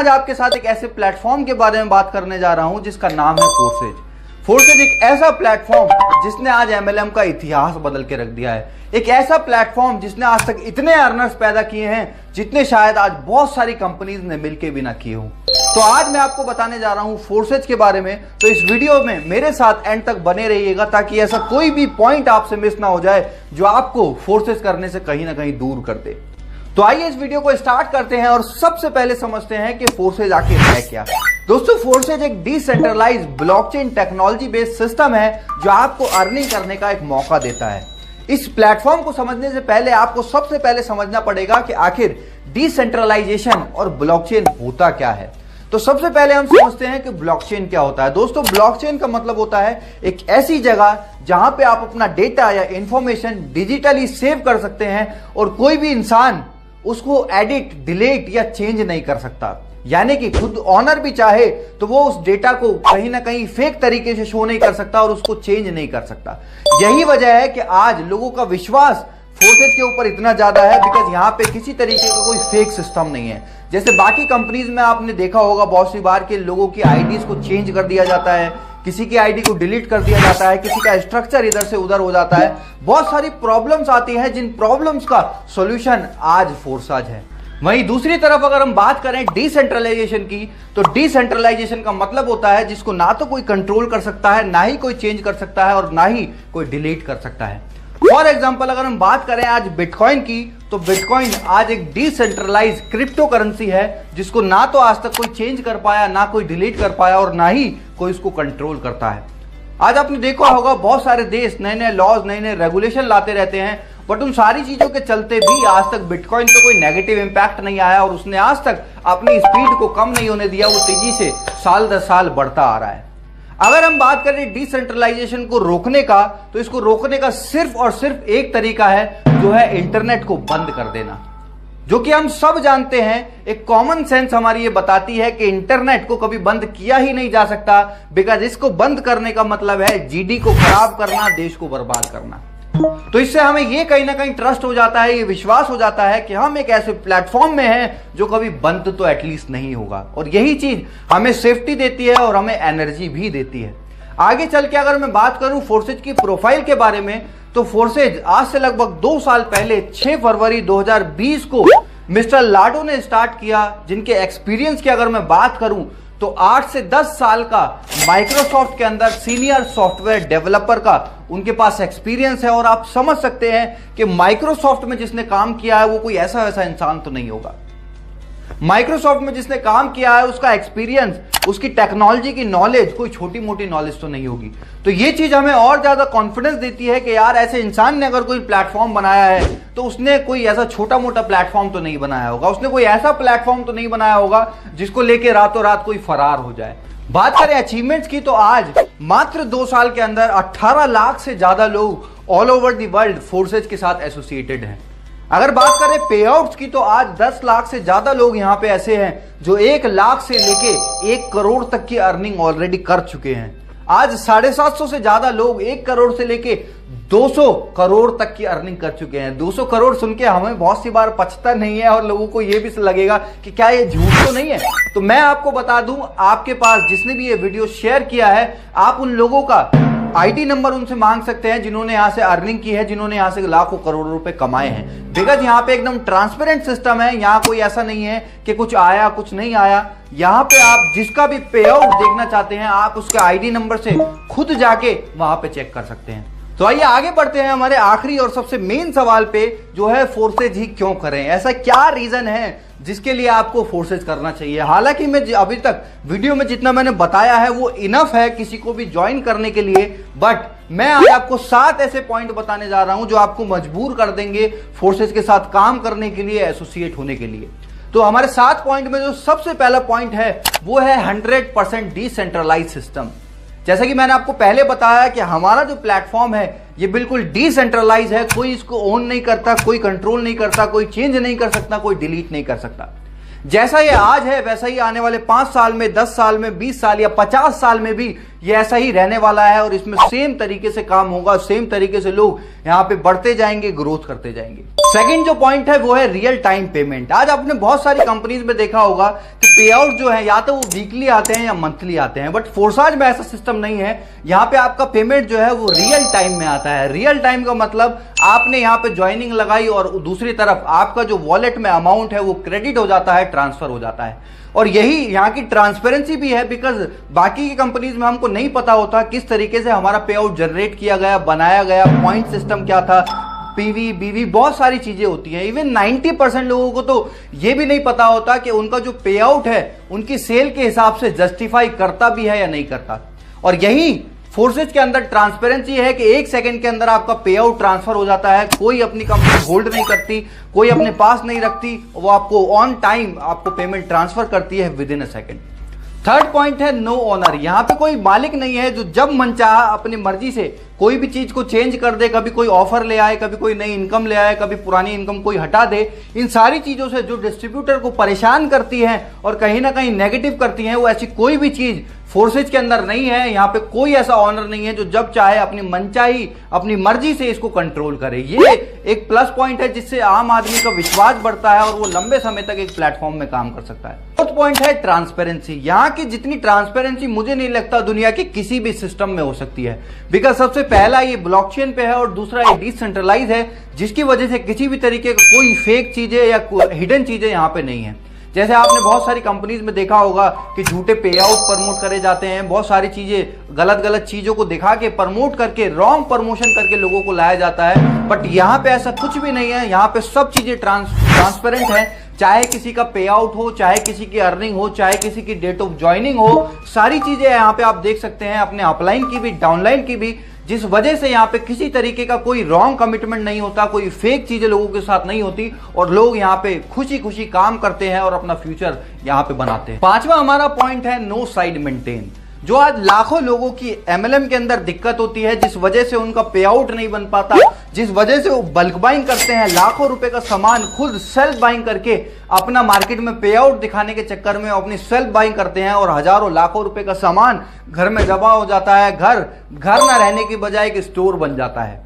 आज आपके साथ एक ऐसे प्लेटफॉर्म के बारे में बात करने जा रहा हूं जिसका नाम है फोर्सेज। फोर्सेज एक ऐसा प्लेटफॉर्म जिसने आज एमएलएम का इतिहास बदल के रख दिया है। एक ऐसा प्लेटफॉर्म जिसने आज तक इतने अर्नर्स पैदा किए हैं जितने शायद आज बहुत सारी कंपनीज ने मिलकर भी ना किए हों। तो आज मैं आपको बताने जा रहा हूं फोर्सेज के बारे में। तो इस वीडियो में मेरे साथ एंड तक बने रहिएगा ताकि ऐसा कोई भी पॉइंट आपसे मिस ना हो जाए जो आपको फोर्सेज करने से कहीं ना कहीं दूर कर दे। तो आइए इस वीडियो को स्टार्ट करते हैं और सबसे पहले समझते हैं कि फोर्सेज आखिर है क्या। दोस्तों, फोर्सेज एक decentralised blockchain technology based system है जो आपको अर्निंग करने का एक मौका देता है। इस प्लेटफॉर्म को समझने से पहले आपको सबसे पहले समझना पड़ेगा कि आखिर डिसेंट्रलाइजेशन और ब्लॉकचेन होता क्या है। तो सबसे पहले हम समझते हैं कि ब्लॉकचेन क्या होता है। दोस्तों, ब्लॉकचेन का मतलब होता है एक ऐसी जगह जहां पे आप अपना डेटा या इंफॉर्मेशन डिजिटली सेव कर सकते हैं और कोई भी इंसान उसको एडिट, डिलीट या चेंज नहीं कर सकता। यानी कि खुद ऑनर भी चाहे तो वो उस डेटा को कहीं ना कहीं फेक तरीके से शो नहीं कर सकता और उसको चेंज नहीं कर सकता। यही वजह है कि आज लोगों का विश्वास फोर्सेज के ऊपर इतना ज्यादा है बिकॉज यहाँ पे किसी तरीके का कोई फेक सिस्टम नहीं है। जैसे बाकी कंपनीज में आपने देखा होगा बहुत सी बार के लोगों की आईडीज को चेंज कर दिया जाता है, किसी की आईडी को डिलीट कर दिया जाता है, किसी का स्ट्रक्चर इधर से उधर हो जाता है। बहुत सारी प्रॉब्लम्स आती हैं जिन प्रॉब्लम्स का सॉल्यूशन आज फोर्सेज है। वहीं दूसरी तरफ अगर हम बात करें डिसेंट्रलाइजेशन की, तो डिसेंट्रलाइजेशन का मतलब होता है जिसको ना तो कोई कंट्रोल कर सकता है, ना ही कोई चेंज कर सकता है और ना ही कोई डिलीट कर सकता है। फॉर एग्जाम्पल अगर हम बात करें आज बिटकॉइन की, तो बिटकॉइन आज एक डिसेंट्रलाइज क्रिप्टो करेंसी है जिसको ना तो आज तक कोई चेंज कर पाया, ना कोई डिलीट कर पाया और ना ही कोई इसको कंट्रोल करता है। आज आपने देखा होगा बहुत सारे देश नए नए लॉज, नए नए रेगुलेशन लाते रहते हैं, बट उन सारी चीजों के चलते भी आज तक बिटकॉइन पे कोई नेगेटिव इंपैक्ट नहीं आया और उसने आज तक अपनी स्पीड को कम नहीं होने दिया। वो तेजी से साल दर साल बढ़ता आ रहा है। अगर हम बात करें डिसेंट्रलाइजेशन को रोकने का, तो इसको रोकने का सिर्फ और सिर्फ एक तरीका है जो है इंटरनेट को बंद कर देना, जो कि हम सब जानते हैं। एक कॉमन सेंस हमारी ये बताती है कि इंटरनेट को कभी बंद किया ही नहीं जा सकता बिकॉज इसको बंद करने का मतलब है जीडी को खराब करना, देश को बर्बाद करना। तो इससे हमें ये कहीं ना कहीं ट्रस्ट हो जाता है, ये विश्वास हो जाता है कि हम एक ऐसे प्लेटफॉर्म में हैं जो कभी बंद तो एटलीस्ट नहीं होगा और यही चीज हमें सेफ्टी देती है और हमें एनर्जी भी देती है। आगे चल के अगर मैं बात करूं फोर्सेज की प्रोफाइल के बारे में, तो फोर्सेज आज से लगभग 2 साल पहले 6 फरवरी 2020 को मिस्टर लाडो ने स्टार्ट किया, जिनके एक्सपीरियंस की अगर मैं बात करूं तो 8 से 10 साल का माइक्रोसॉफ्ट के अंदर सीनियर सॉफ्टवेयर डेवलपर का उनके पास एक्सपीरियंस है। और आप समझ सकते हैं कि माइक्रोसॉफ्ट में जिसने काम किया है वो कोई ऐसा वैसा इंसान तो नहीं होगा। माइक्रोसॉफ्ट में जिसने काम किया है उसका एक्सपीरियंस, उसकी टेक्नोलॉजी की नॉलेज कोई छोटी मोटी नॉलेज तो नहीं होगी। तो ये चीज हमें और ज्यादा कॉन्फिडेंस देती है कि यार ऐसे इंसान ने अगर कोई प्लेटफॉर्म बनाया है तो उसने कोई ऐसा छोटा मोटा प्लेटफॉर्म तो नहीं बनाया होगा, उसने कोई ऐसा प्लेटफॉर्म तो नहीं बनाया होगा जिसको लेके रातों रात कोई फरार हो जाए। बात करें अचीवमेंट्स की, तो आज मात्र 2 साल के अंदर 18 लाख से ज्यादा लोग all over the world forces के साथ एसोसिएटेड हैं। अगर बात करें पे आउट्स की, तो आज 10 लाख से ज्यादा लोग यहां पे ऐसे हैं जो 1 लाख से लेके 1 करोड़ तक की अर्निंग ऑलरेडी कर चुके हैं। आज 750 से ज्यादा लोग 1 करोड़ से लेके 200 करोड़ तक की अर्निंग कर चुके हैं। 200 करोड़ सुन के हमें बहुत सी बार पचता नहीं है और लोगों को यह भी लगेगा कि क्या ये झूठ तो नहीं है। तो मैं आपको बता दूं, आपके पास जिसने भी ये वीडियो शेयर किया है, आप उन लोगों का आईडी नंबर उनसे मांग सकते हैं जिन्होंने यहां से अर्निंग की है, जिन्होंने यहां से लाखों करोड़ों रुपए कमाए हैं। बिकॉज यहां पे एकदम ट्रांसपेरेंट सिस्टम है, यहां कोई ऐसा नहीं है कि कुछ आया कुछ नहीं आया। यहां पे आप जिसका भी पे आउट देखना चाहते हैं आप उसके आईडी नंबर से खुद जाके वहां पे चेक कर सकते हैं। तो आइए आगे बढ़ते हैं हमारे आखिरी और सबसे मेन सवाल पे, जो है फोर्सेज ही क्यों करें। ऐसा क्या रीजन है जिसके लिए आपको फोर्सेज करना चाहिए। हालांकि मैं अभी तक वीडियो में जितना मैंने बताया है वो इनफ है किसी को भी ज्वाइन करने के लिए, बट मैं आज आपको 7 ऐसे पॉइंट बताने जा रहा हूं जो आपको मजबूर कर देंगे फोर्सेज के साथ काम करने के लिए, एसोसिएट होने के लिए। तो हमारे 7 पॉइंट में जो सबसे पहला पॉइंट है वो है 100% डिसेंट्रलाइज सिस्टम। जैसा कि मैंने आपको पहले बताया कि हमारा जो प्लेटफॉर्म है ये बिल्कुल डिसेंट्रलाइज है, कोई इसको ओन नहीं करता, कोई कंट्रोल नहीं करता, कोई चेंज नहीं कर सकता, कोई डिलीट नहीं कर सकता। जैसा ये आज है वैसा ही आने वाले 5 साल में, 10 साल में, 20 साल या 50 साल में भी ये ऐसा ही रहने वाला है और इसमें सेम तरीके से काम होगा, सेम तरीके से लोग यहाँ पे बढ़ते जाएंगे, ग्रोथ करते जाएंगे। सेकंड जो पॉइंट है वो है रियल टाइम पेमेंट। आज आपने बहुत सारी कंपनीज में देखा होगा कि पे आउट जो है या तो वो वीकली आते हैं या मंथली आते हैं, बट फोर्साज में ऐसा सिस्टम नहीं है। यहाँ पे आपका पेमेंट जो है वो रियल टाइम में आता है। रियल टाइम का मतलब आपने यहाँ पे ज्वाइनिंग लगाई और दूसरी तरफ आपका जो वॉलेट में अमाउंट है वो क्रेडिट हो जाता है, ट्रांसफर हो जाता है। और यही यहाँ की ट्रांसपेरेंसी भी है, बिकॉज बाकी की कंपनीज में हमको नहीं पता होता किस तरीके से हमारा पे आउट जनरेट किया गया, बनाया गया, पॉइंट सिस्टम क्या था, पीवी बीवी बहुत सारी चीजें होती हैं। इवन 90% लोगों को तो ये भी नहीं पता होता कि उनका जो पे आउट है उनकी सेल के हिसाब से जस्टिफाई करता भी है या नहीं करता। और यही फोर्सेज के अंदर ट्रांसपेरेंसी है कि 1 सेकंड के अंदर आपका पे आउट ट्रांसफर हो जाता है। कोई अपनी कंपनी होल्ड नहीं करती, कोई अपने पास नहीं रखती, वो आपको ऑन टाइम आपको पेमेंट ट्रांसफर करती है with in a second. Third point है नो ओनर। यहां पे कोई मालिक नहीं है जो जब मन चाहा अपनी मर्जी से कोई भी चीज को चेंज कर दे, कभी कोई ऑफर ले आए, कभी कोई नई इनकम ले आए, कभी पुरानी इनकम कोई हटा दे। इन सारी चीजों से जो डिस्ट्रीब्यूटर को परेशान करती है और कहीं ना कहीं नेगेटिव करती है, वो ऐसी कोई भी चीज फोर्सेज के अंदर नहीं है। यहाँ पे कोई ऐसा ऑनर नहीं है जो जब चाहे अपनी मनचाही अपनी मर्जी से इसको कंट्रोल करे। ये एक प्लस पॉइंट है जिससे आम आदमी का विश्वास बढ़ता है और वो लंबे समय तक एक प्लेटफॉर्म में काम कर सकता है। फोर्थ पॉइंट है ट्रांसपेरेंसी। यहाँ की जितनी ट्रांसपेरेंसी मुझे नहीं लगता दुनिया के किसी भी सिस्टम में हो सकती है, बिकॉज सबसे पहला ये ब्लॉकचेन पे है और दूसरा ये डिसेंट्रलाइज है, जिसकी वजह से किसी भी तरीके का कोई फेक चीजें या हिडन चीजें यहाँ पे नहीं है। जैसे आपने बहुत सारी कंपनीज में देखा होगा कि झूठे पे आउट प्रमोट करे जाते हैं, बहुत सारी चीजें गलत चीजों को दिखा के प्रमोट करके रॉन्ग प्रमोशन करके लोगों को लाया जाता है। बट यहाँ पे ऐसा कुछ भी नहीं है। यहाँ पे सब चीजें ट्रांसपेरेंट है। चाहे किसी का पे आउट हो, चाहे किसी की अर्निंग हो, चाहे किसी की डेट ऑफ ज्वाइनिंग हो, सारी चीजें यहाँ पे आप देख सकते हैं, अपने अपलाइन की भी डाउनलाइन की भी, जिस वजह से यहाँ पे किसी तरीके का कोई रॉन्ग कमिटमेंट नहीं होता, कोई फेक चीजें लोगों के साथ नहीं होती और लोग यहाँ पे खुशी खुशी काम करते हैं और अपना फ्यूचर यहाँ पे बनाते हैं। पांचवा हमारा पॉइंट है नो साइड मेंटेन। जो आज लाखों लोगों की एमएलएम के अंदर दिक्कत होती है, जिस वजह से उनका पे आउट नहीं बन पाता, जिस वजह से वो बल्क बाइंग करते हैं, लाखों रुपए का सामान खुद सेल्फ बाइंग करके अपना मार्केट में पे आउट दिखाने के चक्कर में अपनी सेल्फ बाइंग करते हैं और हजारों लाखों रुपए का सामान घर में जमा हो जाता है। घर ना रहने की बजाय एक स्टोर बन जाता है।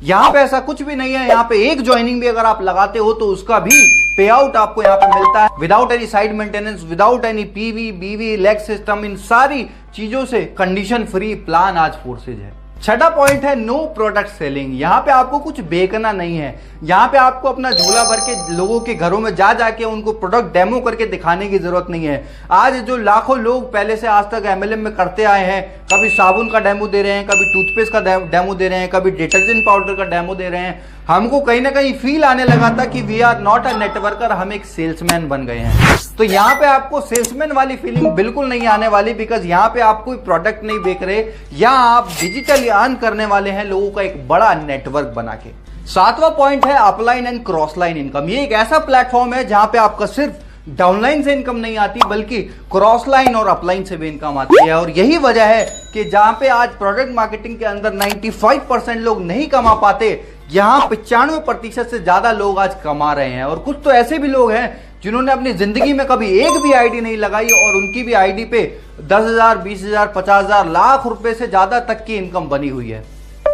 यहाँ पे ऐसा कुछ भी नहीं है। यहाँ पे एक ज्वाइनिंग भी अगर आप लगाते हो तो उसका भी पे आउट आपको यहाँ पे मिलता है without any side maintenance, without any PV बीवी लेग सिस्टम। इन सारी चीजों से कंडीशन फ्री प्लान आज फोर्सेज है। छठा पॉइंट है नो प्रोडक्ट सेलिंग। यहाँ पे आपको कुछ बेचना नहीं है। यहाँ पे आपको अपना झोला भर के लोगों के घरों में जाके उनको प्रोडक्ट डेमो करके दिखाने की जरूरत नहीं है। आज जो लाखों लोग पहले से आज तक एमएलएम में करते आए हैं, कभी साबुन का डेमो दे रहे हैं, कभी टूथपेस्ट का डेमो दे रहे हैं, कभी डिटर्जेंट पाउडर का डेमो दे रहे हैं, हमको कहीं ना कहीं फील आने लगा था कि we are not a networker, हम एक सेल्समैन बन गए हैं। तो यहाँ पे आपको सेल्समैन वाली फीलिंग बिल्कुल नहीं आने वाली, बिकॉज यहाँ पे आप कोई प्रोडक्ट नहीं बेच रहे, या आप डिजिटली अर्न करने वाले हैं लोगों का एक बड़ा नेटवर्क बना के। सातवां पॉइंट है upline and cross line income. ये एक ऐसा प्लेटफॉर्म है जहां पे आपका सिर्फ डाउनलाइन से इनकम नहीं आती, बल्कि क्रॉस लाइन और अपलाइन से भी इनकम आती है। और यही वजह है कि जहां पे आज प्रोडक्ट मार्केटिंग के अंदर 95% लोग नहीं कमा पाते, यहां 95% से ज्यादा लोग आज कमा रहे हैं। और कुछ तो ऐसे भी लोग हैं जिन्होंने अपनी जिंदगी में कभी एक भी आईडी नहीं लगाई और उनकी भी आईडी पे 10,000, 20,000, 50,000, लाख रुपए से ज्यादा तक की इनकम बनी हुई है।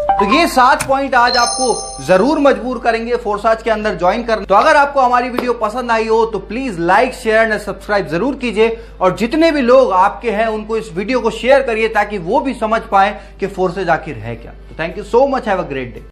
तो ये 7 पॉइंट आज आपको जरूर मजबूर करेंगे फोर्साज के अंदर ज्वाइन करने। तो अगर आपको हमारी वीडियो पसंद आई हो तो please like, share and subscribe जरूर कीजिए और जितने भी लोग आपके हैं उनको इस वीडियो को शेयर करिए ताकि वो भी समझ पाए कि फोर्सेज आखिर है क्या। तो thank you so much, have a great day.